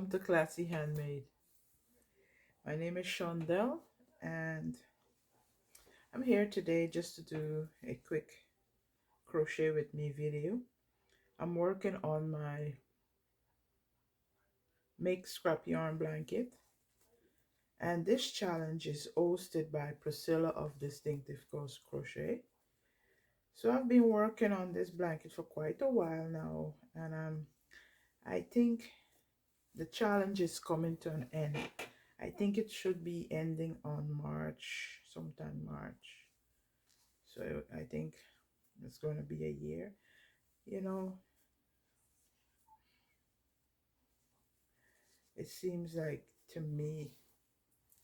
Welcome to Classy Handmade. My name is Shondell and I'm here today just to do a quick crochet with me video. I'm working on my Make Scrap Yarn blanket, and this challenge is hosted by Prisella of Distinctive Ghost Crochet. So I've been working on this blanket for quite a while now, and I think the challenge is coming to an end. I think it should be ending on March, sometime March. So I think it's going to be a year. You know, it seems like, to me,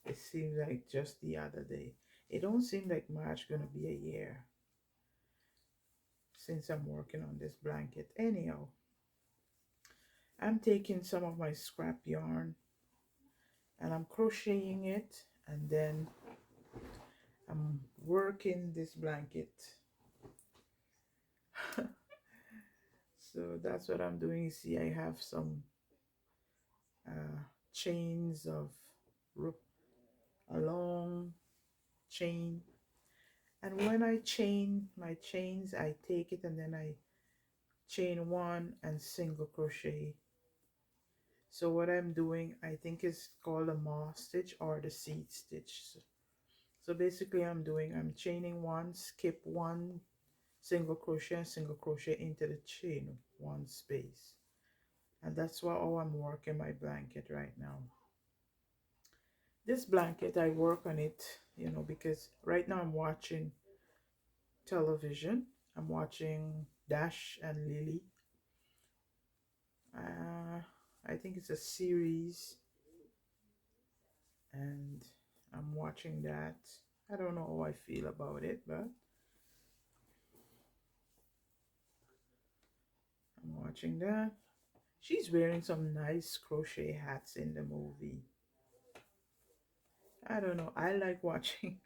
it seems like just the other day. It don't seem like March going to be a year since I'm working on this blanket. Anyhow, I'm taking some of my scrap yarn and I'm crocheting it, and then I'm working this blanket. So that's what I'm doing. You see, I have some chains of rope, a long chain, and when I chain my chains, I take it and then I chain one and single crochet. So what I'm doing, I think is called a moss stitch or the seed stitch. So basically I'm chaining one, skip one, single crochet and single crochet into the chain one space. And that's how I'm working my blanket right now. This blanket, I work on it, because right now I'm watching television. I'm watching Dash and Lily. I think it's a series, and I'm watching that. I don't know how I feel about it, but I'm watching that. She's wearing some nice crochet hats in the movie. I don't know. I like watching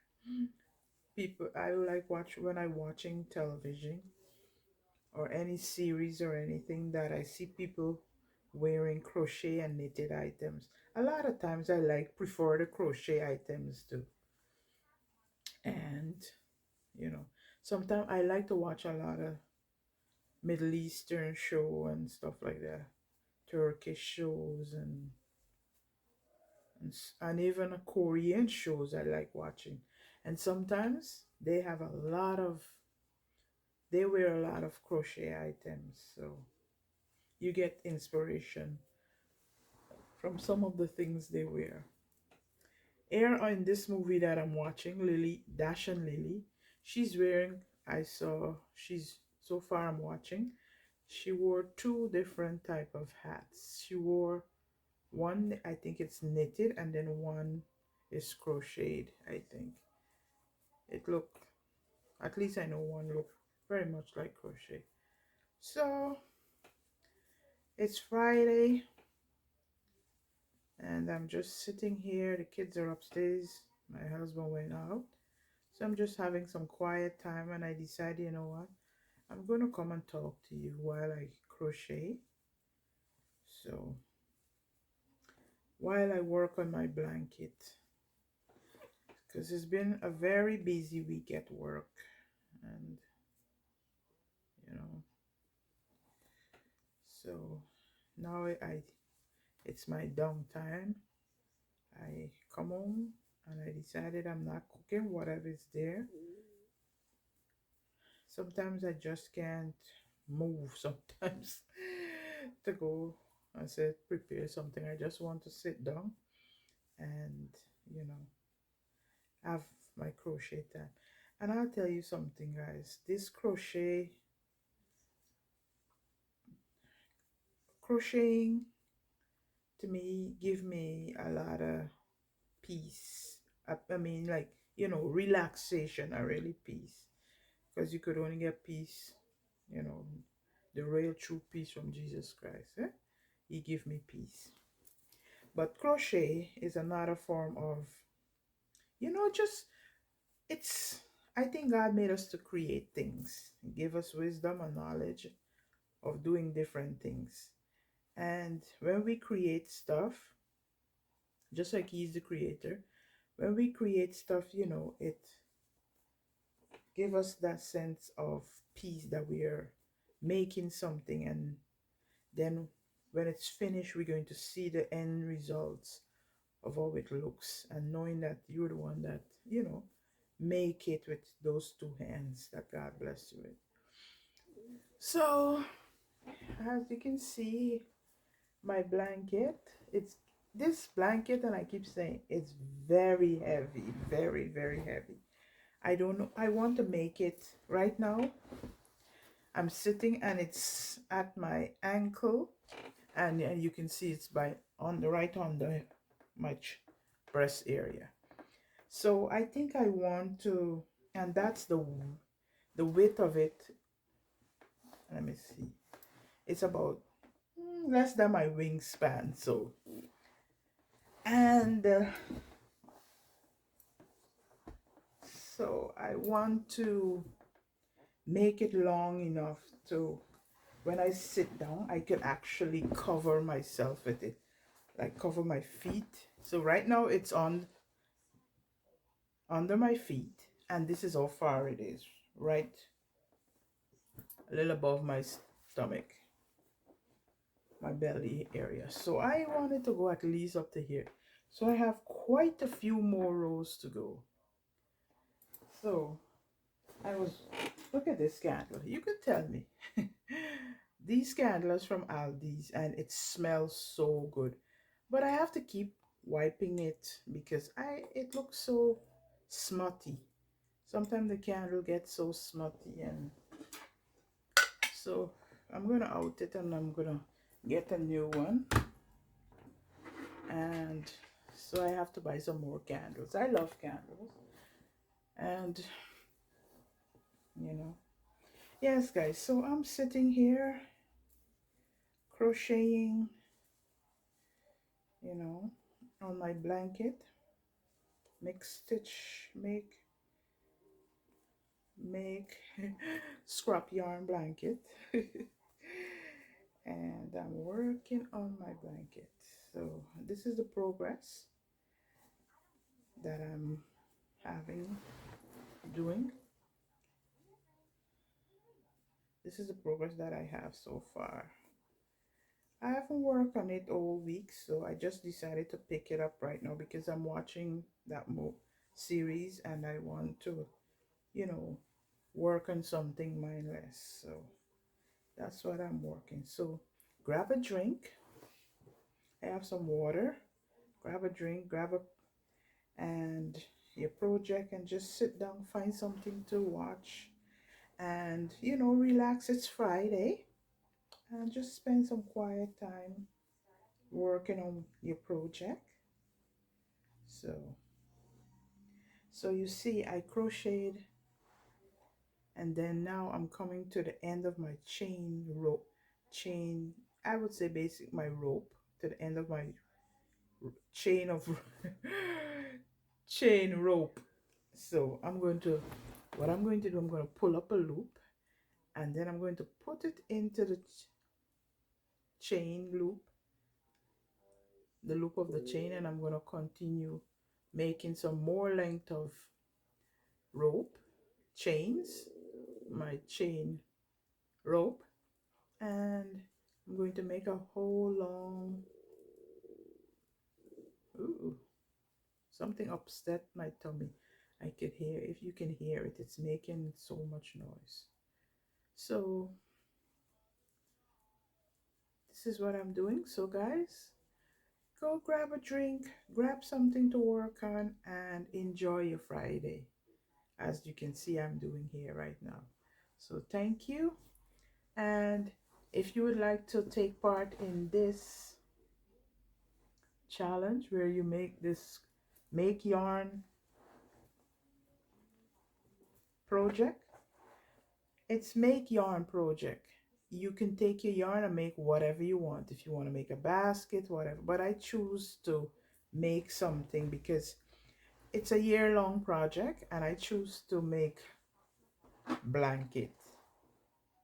people. I like when I'm watching television or any series or anything that I see people wearing crochet and knitted items. A lot of times I prefer the crochet items too. And sometimes I like to watch a lot of Middle Eastern show and stuff like that. Turkish shows and even Korean shows I like watching. And sometimes they wear a lot of crochet items, so you get inspiration from some of the things they wear. Here in this movie that I'm watching, Dash and Lily, she's wearing, so far I'm watching, she wore two different type of hats. She wore one, I think it's knitted, and then one is crocheted, I think. It looked, at least I know one looked very much like crochet. So, it's Friday, and I'm just sitting here. The kids are upstairs. My husband went out. So I'm just having some quiet time, and I decided, you know what? I'm going to come and talk to you while I crochet. So while I work on my blanket, because it's been a very busy week at work, and you know, so now it's my downtime. I come home and I decided I'm not cooking whatever is there. Sometimes I just can't move sometimes to go. I said prepare something. I just want to sit down and you know have my crochet time. And I'll tell you something, guys. This crocheting to me give me a lot of peace. I mean, like, relaxation, a really peace, because you could only get peace, you know the real true peace from Jesus Christ. He give me peace. But crochet is another form of, just, it's, I think God made us to create things, give us wisdom and knowledge of doing different things. And when we create stuff, just like he's the creator, when we create stuff, you know, it give us that sense of peace that we are making something, and then when it's finished, we're going to see the end results of how it looks, and knowing that you're the one that, you know, make it with those two hands that God bless you with. So as you can see, my blanket, it's this blanket, and I keep saying it's very heavy, very, very heavy. I don't know, I want to make it right now. I'm sitting and it's at my ankle, and you can see it's by on the right on the my breast area. So I think I want to, and that's the width of it. Let me see. It's about less than my wingspan. And so I want to make it long enough to when I sit down, I can actually cover myself with it, like cover my feet. So right now it's on under my feet, and this is how far it is, right a little above my stomach, my belly area. So I wanted to go at least up to here. So I have quite a few more rows to go. So I was, look at this candle. You can tell me. These candles from Aldi's, and it smells so good. But I have to keep wiping it because it looks so smutty. Sometimes the candle gets so smutty, and so I'm gonna out it and I'm gonna get a new one. And so I have to buy some more candles. I love candles. And you know, yes guys, so I'm sitting here crocheting, you know, on my blanket. Make stitch, make scrap yarn blanket. And I'm working on my blanket. So this is the progress that I'm having doing. This is the progress that I have so far. I haven't worked on it all week, so I just decided to pick it up right now because I'm watching that series and I want to, you know, work on something mindless. So that's what I'm working. So grab a drink. I have some water. Grab a drink, grab a and your project, and just sit down, find something to watch, and you know, relax. It's Friday, and just spend some quiet time working on your project. So you see, I crocheted, and then now I'm coming to the end of my chain, I would say basic my rope, to the end of my chain of chain rope. So what I'm going to do, I'm going to pull up a loop, and then I'm going to put it into the chain loop, the loop of the chain, and I'm going to continue making some more length of rope, chains, my chain rope, and I'm going to make a whole long, ooh, something upset my tummy. I could hear, if you can hear it, it's making so much noise. So this is what I'm doing. So guys, go grab a drink, grab something to work on, and enjoy your Friday, as you can see I'm doing here right now. So thank you. And if you would like to take part in this challenge where you make yarn project, it's make yarn project. You can take your yarn and make whatever you want. If you want to make a basket, whatever. But I choose to make something because it's a year-long project, and I choose to make blanket,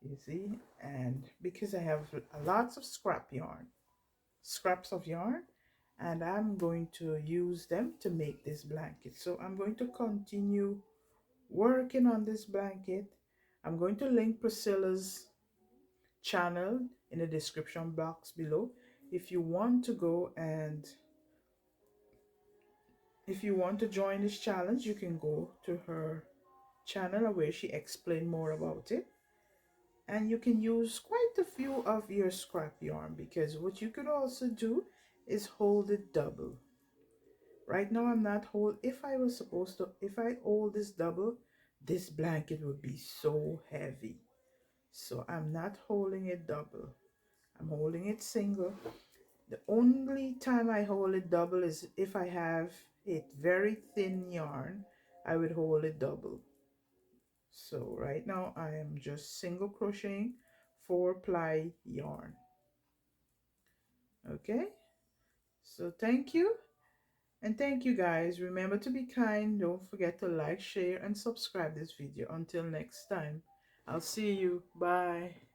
you see, and because I have lots of scrap yarn. scraps of yarn, and I'm going to use them to make this blanket. So I'm going to continue working on this blanket. I'm going to link Priscilla's channel in the description box below. If you want to go and if you want to join this challenge, you can go to her channel where she explained more about it. And you can use quite a few of your scrap yarn, because what you could also do is hold it double. Right now I'm not hold. If I was supposed to, if I hold this double, this blanket would be so heavy. So I'm not holding it double. I'm holding it single. The only time I hold it double is if I have a very thin yarn, I would hold it double. So right now I am just single crocheting 4-ply yarn. Okay, so thank you. And thank you guys. Remember to be kind. Don't forget to like, share, and subscribe this video. Until next time, I'll see you. Bye.